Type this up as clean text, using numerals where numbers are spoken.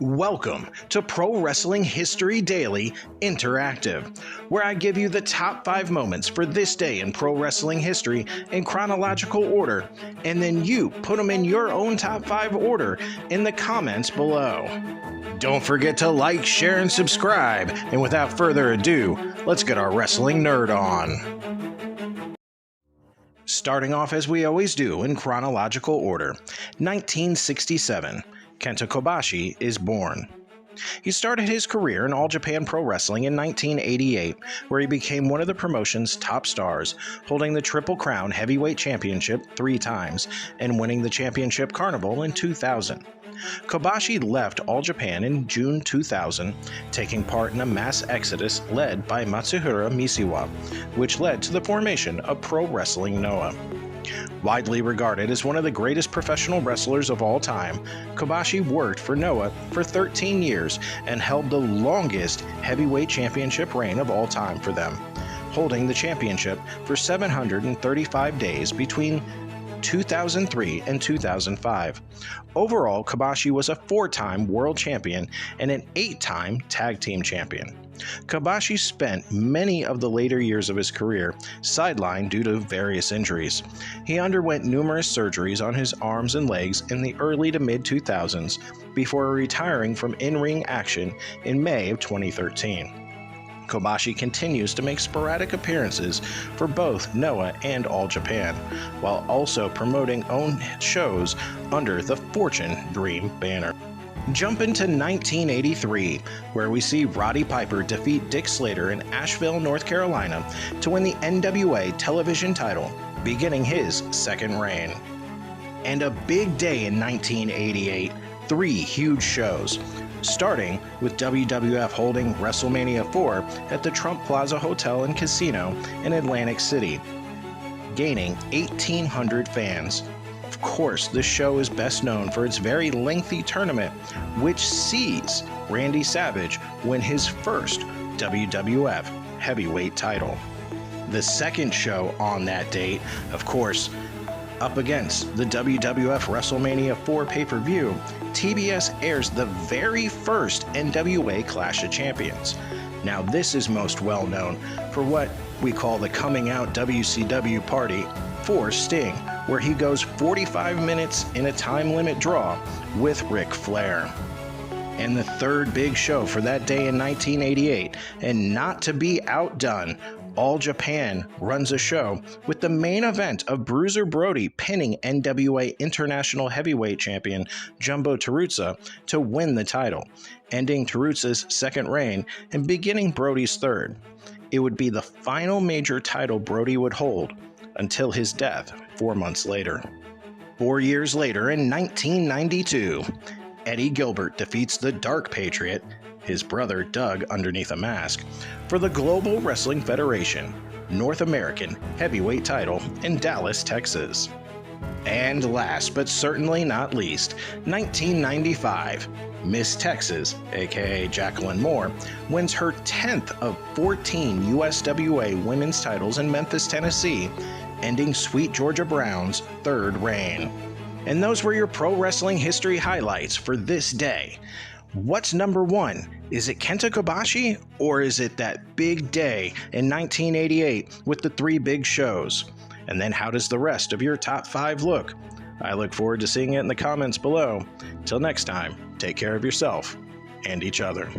Welcome to Pro Wrestling History Daily Interactive, where I give you the top 5 moments for this day in pro wrestling history in chronological order, and then you put them in your own top 5 order in the comments below. Don't forget to like, share, and subscribe, and without further ado, let's get our wrestling nerd on. Starting off as we always do in chronological order, 1967. Kenta Kobashi is born. He started his career in All Japan Pro Wrestling in 1988, where he became one of the promotion's top stars, holding the Triple Crown Heavyweight Championship 3 times and winning the Championship Carnival in 2000. Kobashi left All Japan in June 2000, taking part in a mass exodus led by Matsuhira Misawa, which led to the formation of Pro Wrestling Noah. Widely regarded as one of the greatest professional wrestlers of all time, Kobashi worked for Noah for 13 years and held the longest heavyweight championship reign of all time for them, holding the championship for 735 days between 2003 and 2005. Overall, Kobashi was a 4-time world champion and an 8-time tag team champion. Kobashi spent many of the later years of his career sidelined due to various injuries. He underwent numerous surgeries on his arms and legs in the early to mid-2000s before retiring from in-ring action in May of 2013. Kobashi continues to make sporadic appearances for both Noah and All Japan, while also promoting own shows under the Fortune Dream banner. Jump into 1983, where we see Roddy Piper defeat Dick Slater in Asheville, North Carolina to win the NWA television title, beginning his second reign. And a big day in 1988, 3 huge shows, starting with WWF holding WrestleMania 4 at the Trump Plaza Hotel and Casino in Atlantic City, gaining 1,800 fans. Of course, this show is best known for its very lengthy tournament, which sees Randy Savage win his first WWF heavyweight title. The second show on that date, of course, up against the WWF WrestleMania 4 pay-per-view, TBS airs the very first NWA Clash of Champions. Now, this is most well known for what we call the Coming Out WCW party for Sting, where he goes 45 minutes in a time limit draw with Ric Flair. And the third big show for that day in 1988, and not to be outdone, All Japan runs a show with the main event of Bruiser Brody pinning NWA International Heavyweight Champion Jumbo Teruzza to win the title, ending Teruzza's second reign and beginning Brody's third. It would be the final major title Brody would hold until his death 4 months later. 4 years later, in 1992, Eddie Gilbert defeats the Dark Patriot, his brother Doug underneath a mask, for the Global Wrestling Federation North American Heavyweight title in Dallas, Texas. And last but certainly not least, 1995, Miss Texas, aka Jacqueline Moore, wins her 10th of 14 USWA women's titles in Memphis, Tennessee, ending Sweet Georgia Brown's 3rd reign. And those were your pro wrestling history highlights for this day. What's number 1? Is it Kenta Kobashi, or is it that big day in 1988 with the 3 big shows? And then how does the rest of your top 5 look? I look forward to seeing it in the comments below. Till next time, take care of yourself and each other.